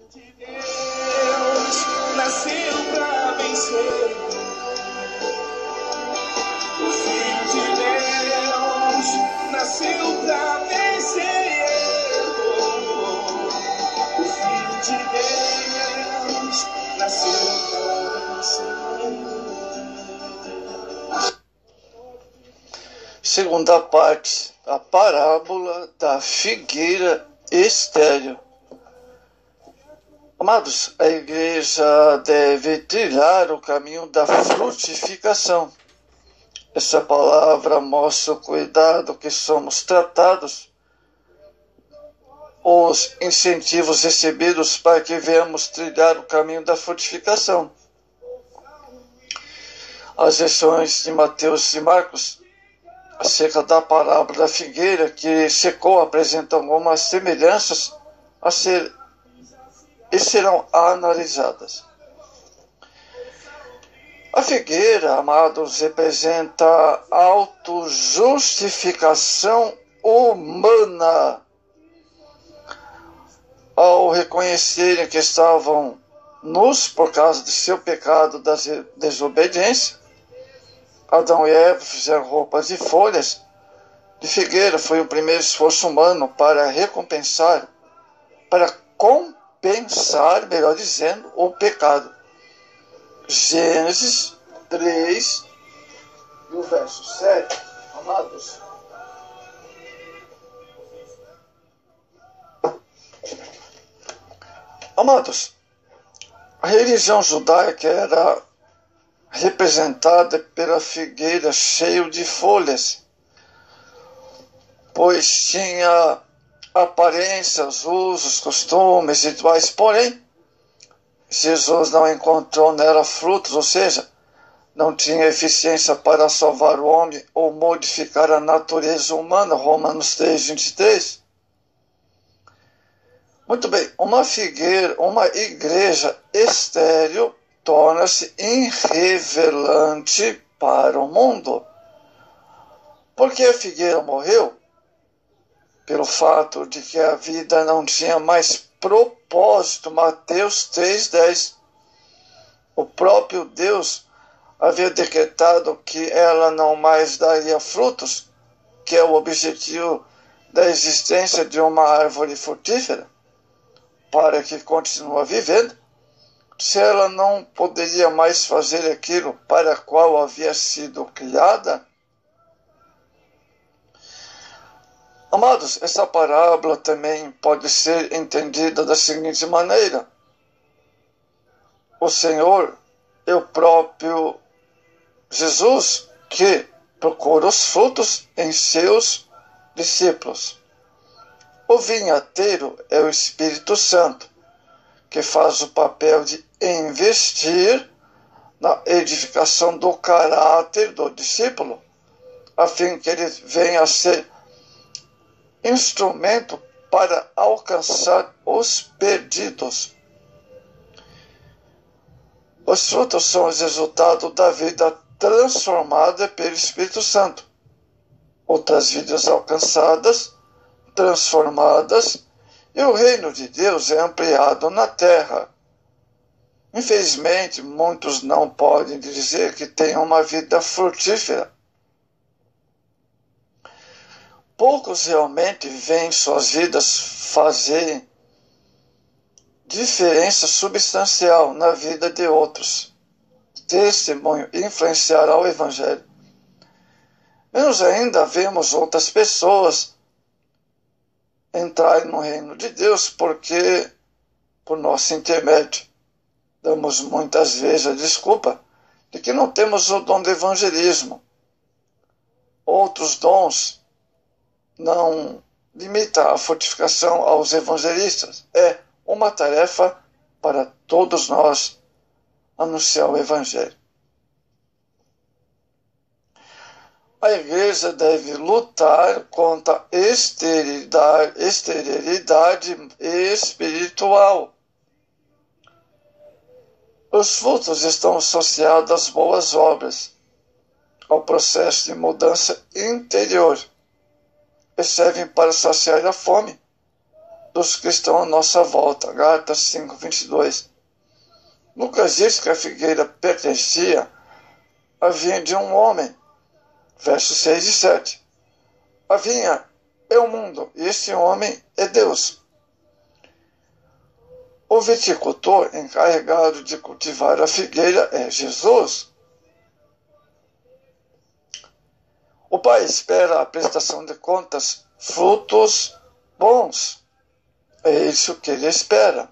de Deus nasceu para vencer. O Filho de Deus nasceu para vencer. O Filho de Deus nasceu para vencer. Segunda parte, a parábola da figueira estéril. Amados, a igreja deve trilhar o caminho da frutificação. Essa palavra mostra o cuidado que somos tratados, os incentivos recebidos para que venhamos trilhar o caminho da frutificação. As lições de Mateus e Marcos acerca da parábola da figueira que secou apresentam algumas semelhanças e serão analisadas. A figueira, amados, representa a autojustificação humana. Ao reconhecerem que estavam nus por causa de seu pecado da desobediência, Adão e Eva fizeram roupas de folhas de figueira. Foi o primeiro esforço humano para compensar, melhor dizendo, o pecado. Gênesis 3, e o verso 7, amados. Amados, a religião judaica era representada pela figueira cheia de folhas, pois tinha aparências, usos, costumes, rituais, porém, Jesus não encontrou nela frutos, ou seja, não tinha eficiência para salvar o homem ou modificar a natureza humana, Romanos 3, 23. Muito bem, uma igreja estéril torna-se irrevelante para o mundo. Por que a figueira morreu? Pelo fato de que a vida não tinha mais propósito. Mateus 3,10. O próprio Deus havia decretado que ela não mais daria frutos, que é o objetivo da existência de uma árvore frutífera, para que continue vivendo. Se ela não poderia mais fazer aquilo para o qual havia sido criada. Amados, essa parábola também pode ser entendida da seguinte maneira: o Senhor é o próprio Jesus que procura os frutos em seus discípulos. O vinhateiro é o Espírito Santo, que faz o papel de investir na edificação do caráter do discípulo, a fim que ele venha a ser instrumento para alcançar os perdidos. Os frutos são o resultado da vida transformada pelo Espírito Santo. Outras vidas alcançadas, transformadas, e o reino de Deus é ampliado na terra. Infelizmente, muitos não podem dizer que têm uma vida frutífera. Poucos realmente veem suas vidas fazerem diferença substancial na vida de outros. Testemunho influenciará o Evangelho. Menos ainda vemos outras pessoas entrarem no reino de Deus porque, por nosso intermédio, damos muitas vezes a desculpa de que não temos o dom do evangelismo. Outros dons não limitam a fortificação aos evangelistas. É uma tarefa para todos nós anunciar o Evangelho. A igreja deve lutar contra a esterilidade espiritual. Os frutos estão associados às boas obras, ao processo de mudança interior, e servem para saciar a fome, dos que estão à nossa volta. Gálatas 5:22. Lucas diz que a figueira pertencia à vinha de um homem. Versos 6 e 7. A vinha é o mundo e este homem é Deus. O viticultor encarregado de cultivar a figueira é Jesus. O Pai espera a prestação de contas, frutos bons. É isso que ele espera.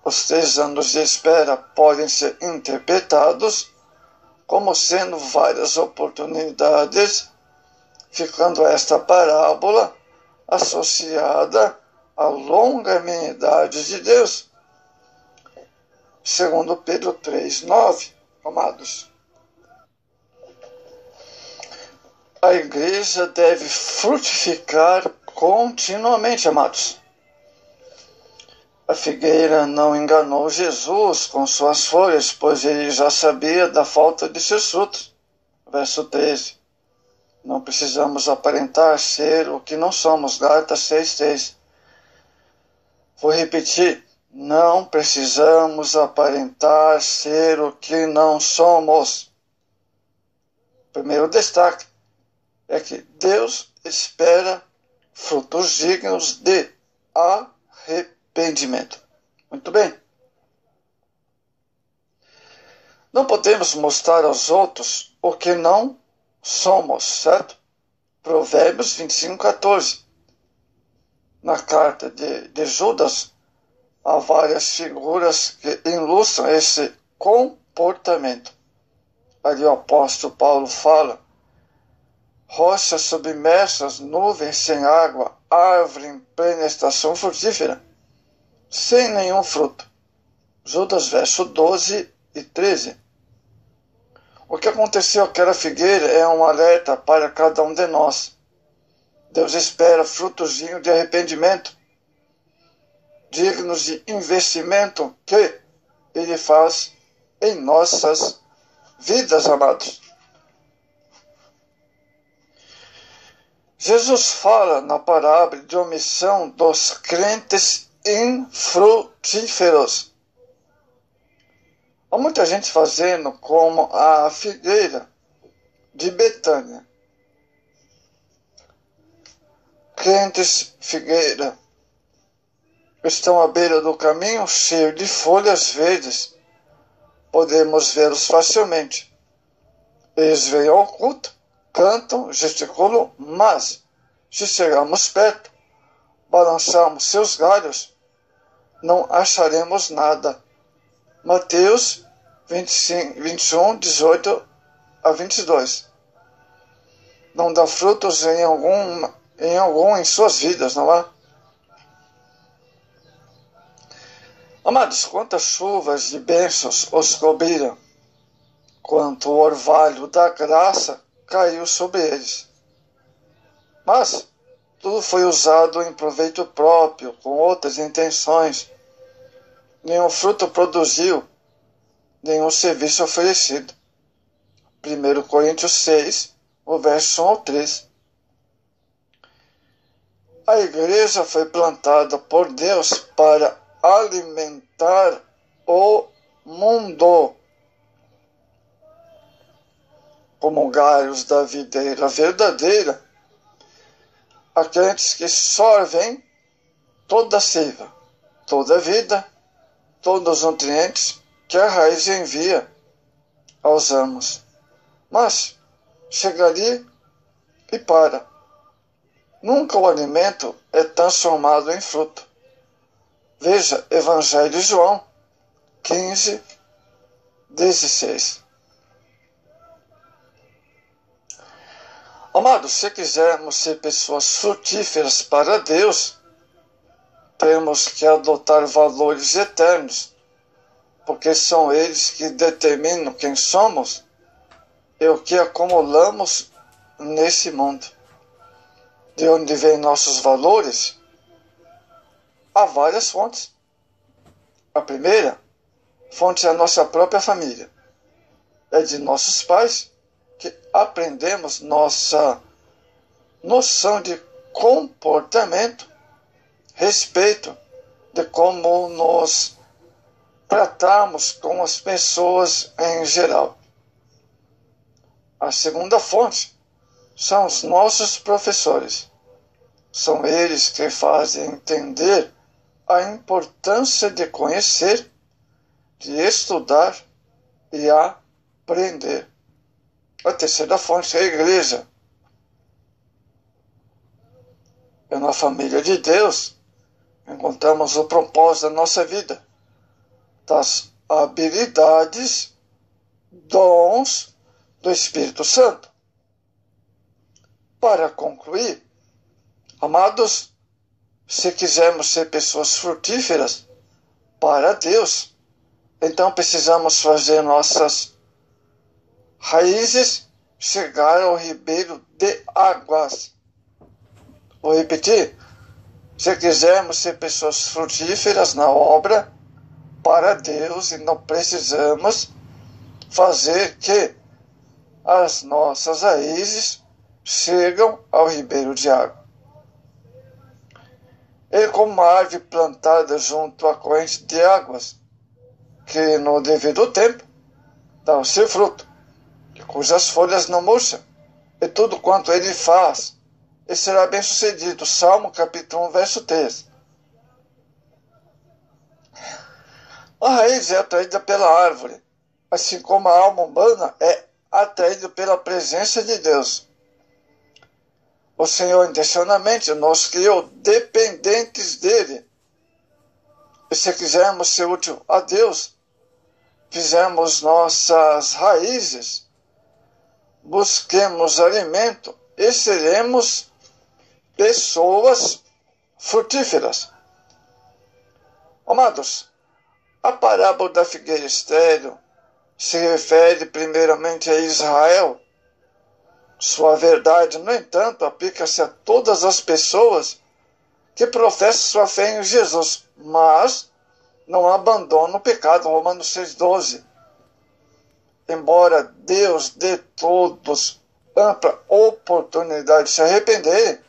Os 3 anos de espera podem ser interpretados como sendo várias oportunidades, ficando esta parábola associada à longanimidade de Deus. Segundo Pedro 3:9, amados. A igreja deve frutificar continuamente, amados. A figueira não enganou Jesus com suas folhas, pois ele já sabia da falta de seus frutos. Verso 13. Não precisamos aparentar ser o que não somos. Gálatas 6:3. Vou repetir. Não precisamos aparentar ser o que não somos. Primeiro destaque é que Deus espera frutos dignos de arrependimento. Muito bem. Não podemos mostrar aos outros o que não somos, certo? Provérbios 25:14. Na carta de Judas, há várias figuras que ilustram esse comportamento. Ali o apóstolo Paulo fala: rochas submersas, nuvens sem água, árvore em plena estação frutífera, sem nenhum fruto. Judas, verso 12 e 13. O que aconteceu àquela figueira é um alerta para cada um de nós. Deus espera frutos dignos de arrependimento, dignos de investimento que Ele faz em nossas vidas, amados. Jesus fala na parábola de omissão dos crentes infrutíferos. Há muita gente fazendo como a figueira de Betânia. Crentes figueira estão à beira do caminho, cheio de folhas verdes. Podemos vê-los facilmente. Eles vêm ao culto, cantam, gesticulam, mas, se chegarmos perto, balançarmos seus galhos, não acharemos nada. Mateus 21, 18 a 22. Não dá frutos em algum em suas vidas, não é? Amados, quantas chuvas de bênçãos os cobriram, quanto o orvalho da graça caiu sobre eles. Mas tudo foi usado em proveito próprio, com outras intenções. Nenhum fruto produziu, nenhum serviço oferecido. 1 Coríntios 6, o verso 1 ao 3. A igreja foi plantada por Deus para alimentar o mundo. Como galhos da videira verdadeira, há crentes que sorvem toda a seiva, toda a vida, todos os nutrientes que a raiz envia aos ramos. Mas chega ali e para. Nunca o alimento é transformado em fruto. Veja Evangelho de João 15, 16. Amados, se quisermos ser pessoas frutíferas para Deus, temos que adotar valores eternos, porque são eles que determinam quem somos e o que acumulamos nesse mundo. De onde vêm nossos valores? Há várias fontes. A primeira fonte é a nossa própria família. É de nossos pais que aprendemos nossa noção de comportamento respeito de como nos tratamos com as pessoas em geral. A segunda fonte são os nossos professores. São eles que fazem entender a importância de conhecer, de estudar e aprender. A terceira fonte é a igreja. E na família de Deus encontramos o propósito da nossa vida, das habilidades, dons do Espírito Santo. Para concluir, amados, se quisermos ser pessoas frutíferas para Deus, então precisamos fazer nossas raízes chegar ao ribeiro de águas. Vou repetir. Se quisermos ser pessoas frutíferas na obra para Deus, e não precisamos fazer que as nossas raízes chegam ao ribeiro de água. E como uma árvore plantada junto à corrente de águas, que no devido tempo dá o seu fruto, cujas folhas não murcham, e tudo quanto ele faz, e será bem sucedido. Salmo capítulo 1, verso 3. A raiz é atraída pela árvore, assim como a alma humana é atraída pela presença de Deus. O Senhor intencionalmente nos criou dependentes dele. E se quisermos ser útil a Deus, fizemos nossas raízes, busquemos alimento e seremos pessoas frutíferas. Amados, a parábola da figueira estéril se refere primeiramente a Israel. Sua verdade, no entanto, aplica-se a todas as pessoas que professam sua fé em Jesus, mas não abandonam o pecado. Romanos 6,12. Embora Deus dê todos ampla oportunidade de se arrependerem,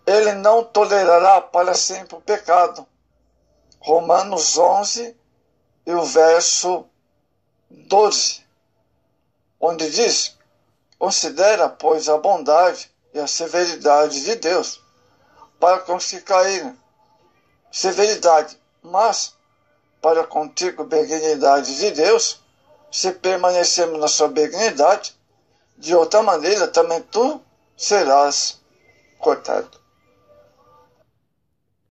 Ele não tolerará para sempre o pecado. Romanos 11 e o verso 12, onde diz: considera, pois, a bondade e a severidade de Deus para com os que caírem. Severidade, mas para contigo benignidade de Deus, se permanecermos na sua benignidade, de outra maneira também tu serás cortado.